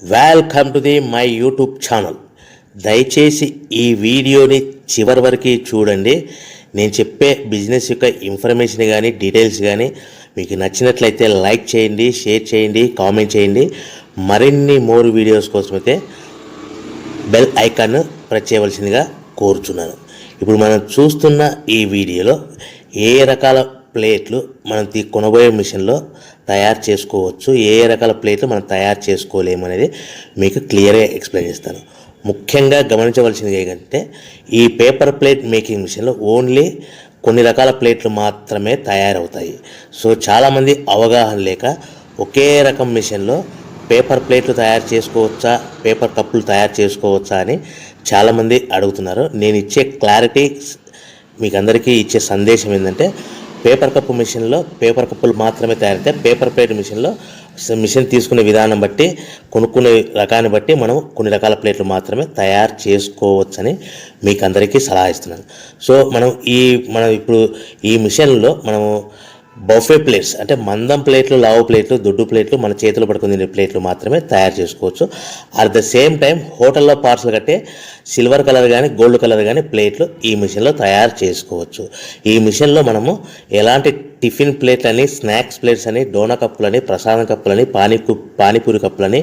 Welcome to my YouTube channel. దయచేసి ఈ వీడియోని చివరి వరకు చూడండి. నేను చెప్పే బిజినెస్ యొక్క ఇన్ఫర్మేషన్ కానీ డీటెయిల్స్ కానీ మీకు నచ్చినట్లయితే లైక్ చేయండి, షేర్ చేయండి, కామెంట్ చేయండి. మరిన్ని మోర్ వీడియోస్ కోసమైతే బెల్ ఐకాన్ ప్రెస్ చేయవలసిందిగా కోరుచున్నాను. ఇప్పుడు మనం చూస్తున్న ఈ వీడియోలో ఏ రకాల ప్లేట్లు మనం కొనబోయే మిషన్లో తయారు చేసుకోవచ్చు, ఏ రకాల ప్లేట్లు మనం తయారు చేసుకోలేమనేది మీకు క్లియర్గా ఎక్స్ప్లెయిన్ చేస్తాను. ముఖ్యంగా గమనించవలసింది ఏంటంటే ఈ పేపర్ ప్లేట్ మేకింగ్ మిషన్లో ఓన్లీ కొన్ని రకాల ప్లేట్లు మాత్రమే తయారవుతాయి. సో చాలామంది అవగాహన లేక ఒకే రకం మిషన్లో పేపర్ ప్లేట్లు తయారు చేసుకోవచ్చా, పేపర్ కప్పులు తయారు చేసుకోవచ్చా అని చాలామంది అడుగుతున్నారు. నేను ఇచ్చే క్లారిటీ మీకు అందరికీ ఇచ్చే సందేశం ఏంటంటే పేపర్ కప్పు మిషన్లో పేపర్ కప్పులు మాత్రమే తయారవుతాయి. పేపర్ ప్లేట్ మిషన్లో మిషన్ తీసుకునే విధానం బట్టి, కొనుక్కునే రకాన్ని బట్టి మనం కొన్ని రకాల ప్లేట్లు మాత్రమే తయారు చేసుకోవచ్చని మీకు అందరికీ సలహా ఇస్తున్నాను. సో మనం ఇప్పుడు ఈ మిషన్లో మనము బఫే ప్లేట్స్ అంటే మందం ప్లేట్లు, లావు ప్లేట్లు, దొడ్డు ప్లేట్లు, మన చేతులు పట్టుకుని తినే ప్లేట్లు మాత్రమే తయారు చేసుకోవచ్చు. అట్ ద సేమ్ టైం హోటల్లో పార్సల్ కట్టే సిల్వర్ కలర్ కానీ గోల్డ్ కలర్ కానీ ప్లేట్లు ఈ మిషన్లో తయారు చేసుకోవచ్చు. ఈ మిషన్లో మనము ఎలాంటి టిఫిన్ ప్లేట్లని, స్నాక్స్ ప్లేట్స్ అని, డోనా కప్పులని, ప్రసాదం కప్పులని, పానీపూరి కప్పులని,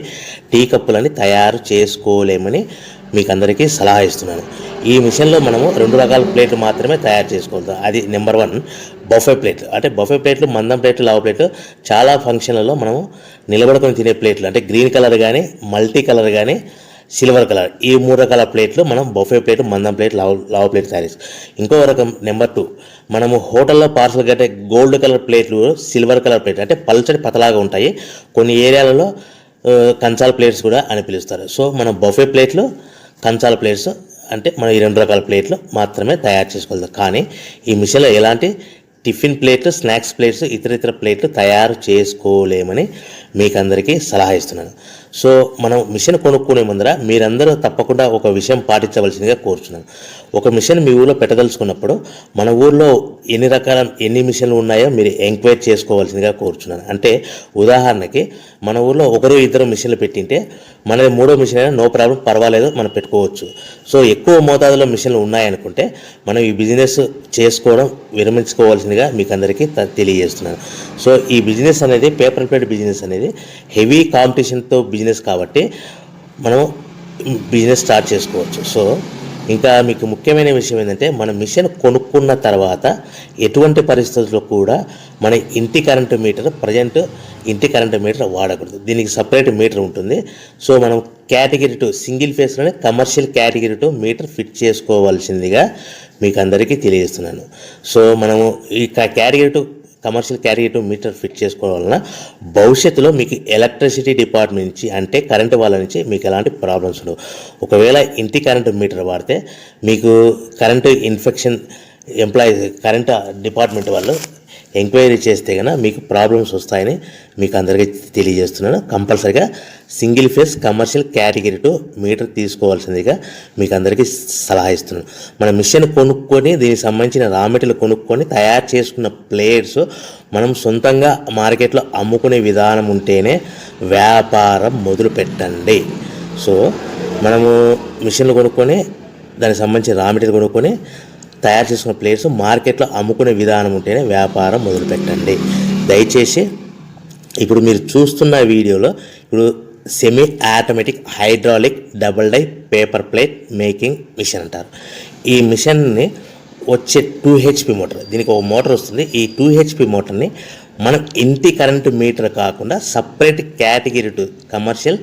టీ కప్పులని తయారు చేసుకోలేమని మీకు అందరికీ సలహా ఇస్తున్నాను. ఈ మిషన్లో మనము 2 రకాల ప్లేట్లు మాత్రమే తయారు చేసుకోగలుగుతాం. అది నెంబర్ 1 బఫే ప్లేట్లు. అంటే బఫే ప్లేట్లు మందం ప్లేట్లు, లావు ప్లేట్లు, చాలా ఫంక్షన్లలో మనము నిలబడుకొని తినే ప్లేట్లు అంటే గ్రీన్ కలర్ కానీ, మల్టీ కలర్ కానీ, సిల్వర్ కలర్, ఈ 3 రకాల ప్లేట్లు మనం బఫే ప్లేట్, మందం ప్లేట్, లావు ప్లేట్ తయారు చేస్తాం. ఇంకో రకం నెంబర్ 2 మనము హోటల్లో పార్సల్ కట్టే గోల్డ్ కలర్ ప్లేట్లు, సిల్వర్ కలర్ ప్లేట్లు అంటే పల్చడి పతలాగా ఉంటాయి. కొన్ని ఏరియాలలో కంచాల ప్లేట్స్ కూడా అని పిలుస్తారు. సో మనం బఫే ప్లేట్లు, కంచాల ప్లేట్స్ అంటే మనం ఈ 2 రకాల ప్లేట్లు మాత్రమే తయారు చేసుకోగలుగుతాం. కానీ ఈ మిషన్లో ఎలాంటి టిఫిన్ ప్లేట్లు, స్నాక్స్ ప్లేట్స్, ఇతర ప్లేట్లు తయారు చేసుకోలేమని మీకు అందరికీ సలహా ఇస్తున్నాను. సో మనం మిషన్ కొనుక్కునే ముందర మీరందరూ తప్పకుండా ఒక విషయం పాటించవలసిందిగా కోరుచున్నాను. ఒక మిషన్ మీ ఊళ్ళో పెట్టదలుచుకున్నప్పుడు మన ఊళ్ళో ఎన్ని మిషన్లు ఉన్నాయో మీరు ఎంక్వైరీ చేసుకోవాల్సిందిగా కోరుచున్నాను. అంటే ఉదాహరణకి మన ఊళ్ళో 1-2 మిషన్లు పెట్టింటే మనది 3వ మిషన్ అయినా నో ప్రాబ్లం, పర్వాలేదు, మనం పెట్టుకోవచ్చు. సో ఎక్కువ మోతాదులో మిషన్లు ఉన్నాయనుకుంటే మనం ఈ బిజినెస్ చేసుకోవడం విరమించుకోవాల్సిందిగా మీకు అందరికీ తెలియజేస్తున్నాను. సో ఈ బిజినెస్ అనేది పేపర్ ప్లేట్ బిజినెస్ అనేది హెవీ కాంపిటీషన్తో బిజినెస్ కాబట్టి మనం బిజినెస్ స్టార్ట్ చేసుకోవచ్చు. సో ఇంకా మీకు ముఖ్యమైన విషయం ఏంటంటే మన మిషన్ కొనుక్కున్న తర్వాత ఎటువంటి పరిస్థితుల్లో కూడా మన ఇంటి కరెంటు మీటర్, ఇంటి కరెంటు మీటర్ వాడకూడదు. దీనికి సపరేట్ మీటర్ ఉంటుంది. సో మనం కేటగిరీ 2 సింగిల్ ఫేస్లోనే కమర్షియల్ కేటగిరీ 2 మీటర్ ఫిట్ చేసుకోవాల్సిందిగా మీకు అందరికీ తెలియజేస్తున్నాను. సో మనము ఈ category 2 commercial category 2 meter fit చేసుకోవడం వలన భవిష్యత్తులో మీకు ఎలక్ట్రిసిటీ డిపార్ట్మెంట్ నుంచి అంటే కరెంటు వాళ్ళ నుంచి మీకు ఎలాంటి ప్రాబ్లమ్స్ ఉండవు. ఒకవేళ ఇంటి కరెంటు మీటర్ వాడితే మీకు కరెంటు ఇన్ఫెక్షన్ కరెంటు డిపార్ట్మెంట్ వాళ్ళు ఎంక్వైరీ చేస్తే కనుక మీకు ప్రాబ్లమ్స్ వస్తాయని మీకు అందరికీ తెలియజేస్తున్నాను. కంపల్సరీగా single phase commercial category 2 meter తీసుకోవాల్సిందిగా మీకు అందరికీ సలహా ఇస్తున్నాను. మన మిషన్ కొనుక్కొని దీనికి సంబంధించిన రా మెటీరియల్ కొనుక్కొని తయారు చేసుకున్న ప్లేట్స్ మనం సొంతంగా మార్కెట్లో అమ్ముకునే విధానం ఉంటేనే వ్యాపారం మొదలు పెట్టండి. సో మనము మిషన్లు కొనుక్కొని దానికి సంబంధించిన రా మెటీరియల్ కొనుక్కొని తయారు చేసుకున్న ప్లేట్స్ మార్కెట్లో అమ్ముకునే విధానం ఉంటేనే వ్యాపారం మొదలుపెట్టండి. దయచేసి ఇప్పుడు మీరు చూస్తున్న వీడియోలో ఇప్పుడు semi automatic hydraulic double die paper plate making machine అంటారు. ఈ మిషన్ని వచ్చే 2 HP మోటార్, దీనికి ఒక మోటార్ వస్తుంది. ఈ 2 HP మోటార్ని మనం ఇంటి కరెంటు మీటర్ కాకుండా separate category 2 commercial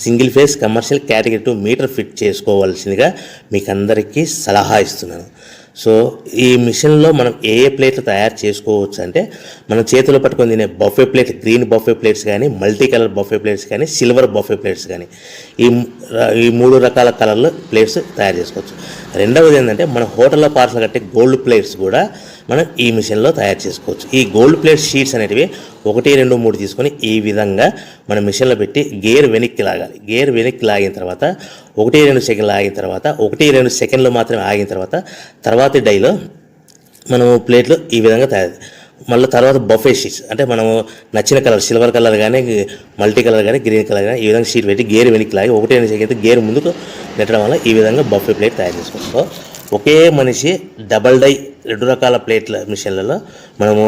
single phase commercial category 2 meter fit చేసుకోవాల్సిందిగా మీకు అందరికీ సలహా ఇస్తున్నాను. సో ఈ మిషన్లో మనం ఏ ప్లేట్లు తయారు చేసుకోవచ్చు అంటే మనం చేతిలో పట్టుకొని తినే buffet plate, green buffet plates కానీ, మల్టీ కలర్ బఫే ప్లేట్స్ కానీ, సిల్వర్ బఫే ప్లేట్స్ కానీ, ఈ 3 రకాల కలర్లో ప్లేట్స్ తయారు చేసుకోవచ్చు. రెండవది ఏంటంటే మన హోటల్లో పార్సల్ కట్టే గోల్డ్ ప్లేట్స్ కూడా మనం ఈ మిషన్లో తయారు చేసుకోవచ్చు. ఈ గోల్డ్ ప్లేట్ షీట్స్ అనేటివి 1, 2, 3 తీసుకొని ఈ విధంగా మన మిషన్లో పెట్టి గేర్ వెనక్కి లాగాలి. గేర్ వెనక్కి లాగిన తర్వాత 1, 2 సెకండ్లు ఆగిన తర్వాత 1, 2 సెకండ్లు మాత్రమే ఆగిన తర్వాత తర్వాతి డైలో మనము ప్లేట్లు ఈ విధంగా తయారు మళ్ళీ తర్వాత బఫే షీట్స్ అంటే మనము నచ్చిన కలర్ సిల్వర్ కలర్ కానీ మల్టీ కలర్ కానీ గ్రీన్ కలర్ కానీ ఈ విధంగా షీట్ పెట్టి గేర్ వెనక్కి లాగి ఒకటే అయితే గేర్ ముందుకు నెట్టడం వల్ల ఈ విధంగా బఫే ప్లేట్ తయారు చేసుకోవచ్చు. సో ఒకే మనిషి డబల్ డై 2 రకాల ప్లేట్ల మిషన్లలో మనము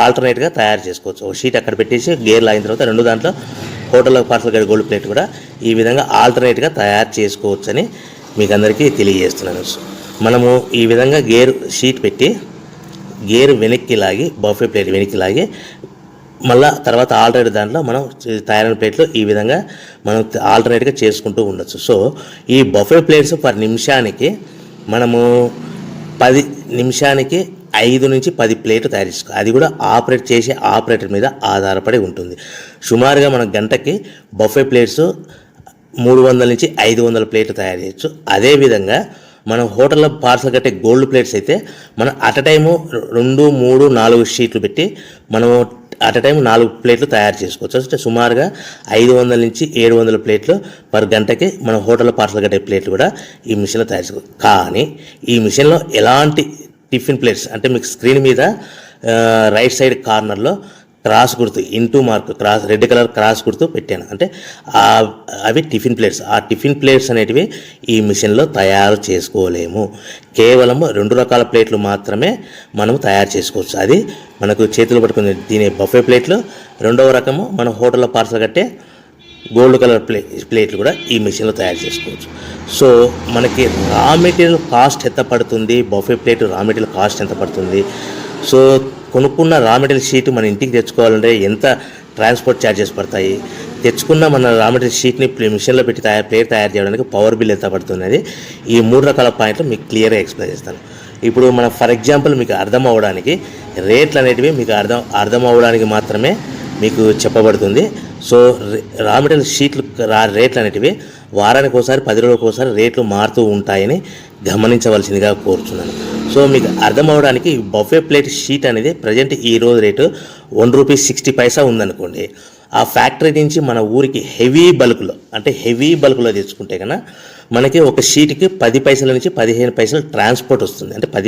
ఆల్టర్నేట్గా తయారు చేసుకోవచ్చు. ఒక షీట్ అక్కడ పెట్టేసి గేర్ లాగిన తర్వాత 2 దాంట్లో హోటల్లో పార్సల్ గడి గోల్డ్ ప్లేట్ కూడా ఈ విధంగా ఆల్టర్నేట్గా తయారు చేసుకోవచ్చని మీకు అందరికీ తెలియజేస్తున్నాను. మనము ఈ విధంగా గేర్ షీట్ పెట్టి గేర్ వెనక్కి లాగి బఫే ప్లేట్ వెనక్కి లాగి మళ్ళీ తర్వాత ఆల్టర్నేట్ దాంట్లో మనం తయారైన ప్లేట్లు ఈ విధంగా మనం ఆల్టర్నేట్గా చేసుకుంటూ ఉండొచ్చు. సో ఈ బఫే ప్లేట్స్ పర్ నిమిషానికి మనము 10 నిమిషానికి 5 నుంచి 10 ప్లేట్లు తయారు చేసుకోవాలి. అది కూడా ఆపరేట్ చేసే ఆపరేటర్ మీద ఆధారపడి ఉంటుంది. సుమారుగా మన గంటకి బఫే ప్లేట్స్ 300 నుంచి 500 ప్లేట్లు తయారు చేయొచ్చు. అదేవిధంగా మనం హోటల్లో పార్సల్ కట్టే గోల్డ్ ప్లేట్స్ అయితే మనం అట్ టైము 2, 3, 4 షీట్లు పెట్టి మనము అట్ టైం 4 ప్లేట్లు తయారు చేసుకోవచ్చు. అంటే సుమారుగా 500 నుంచి 700 ప్లేట్లు పర్ గంటకి మన హోటల్లో పార్సల్ కట్టే ప్లేట్లు కూడా ఈ మిషన్లో తయారు చేసుకోవచ్చు. కానీ ఈ మిషన్లో ఎలాంటి టిఫిన్ ప్లేట్స్ అంటే మీకు స్క్రీన్ మీద రైట్ సైడ్ కార్నర్లో క్రాస్ గుర్తు into mark cross red colour cross గుర్తు పెట్టాను. అంటే అవి టిఫిన్ ప్లేట్స్. ఆ టిఫిన్ ప్లేట్స్ అనేటివి ఈ మిషన్లో తయారు చేసుకోలేము. కేవలం 2 రకాల ప్లేట్లు మాత్రమే మనం తయారు చేసుకోవచ్చు. అది మనకు చేతులు పట్టుకుని తినే బఫే ప్లేట్లు, 2వ రకము మన హోటల్లో పార్సల్ కట్టే గోల్డ్ కలర్ ప్లేట్లు కూడా ఈ మిషన్లో తయారు చేసుకోవచ్చు. సో మనకి రా మెటీరియల్ కాస్ట్ ఎంత పడుతుంది, buffet plate raw material cost ఎంత పడుతుంది, సో కొనుక్కున్న రా మెటీరియల్ షీట్ మన ఇంటికి తెచ్చుకోవాలంటే ఎంత ట్రాన్స్పోర్ట్ ఛార్జెస్ పడతాయి, తెచ్చుకున్న మన రా మెటీరియల్ షీట్ని మిషన్లో పెట్టి ప్లేట్ తయారు చేయడానికి పవర్ బిల్ ఎంత పడుతున్నది, ఈ 3 రకాల పాయింట్లు మీకు క్లియర్గా ఎక్స్ప్లెయిన్ చేస్తాను. ఇప్పుడు మనం ఫర్ ఎగ్జాంపుల్ మీకు అర్థం అవ్వడానికి రేట్లు అనేటివి మీకు అర్థం అవ్వడానికి మాత్రమే మీకు చెప్పబడుతుంది. సో రా మెటీరియల్ షీట్లు రేట్లు అనేటివి వారానికి ఒకసారి 10 రోజులకు ఒకసారి రేట్లు మారుతూ ఉంటాయని గమనించవలసిందిగా కోరుతున్నాను. సో మీకు అర్థం అవ్వడానికి బఫే ప్లేట్ షీట్ అనేది ప్రజెంట్ ఈ రోజు రేటు ₹1.60 ఉందనుకోండి. ఆ ఫ్యాక్టరీ నుంచి మన ఊరికి హెవీ బల్క్లో తెచ్చుకుంటే కన్నా మనకి ఒక షీట్కి 10 పైసల నుంచి 15 పైసలు ట్రాన్స్పోర్ట్ వస్తుంది. అంటే 10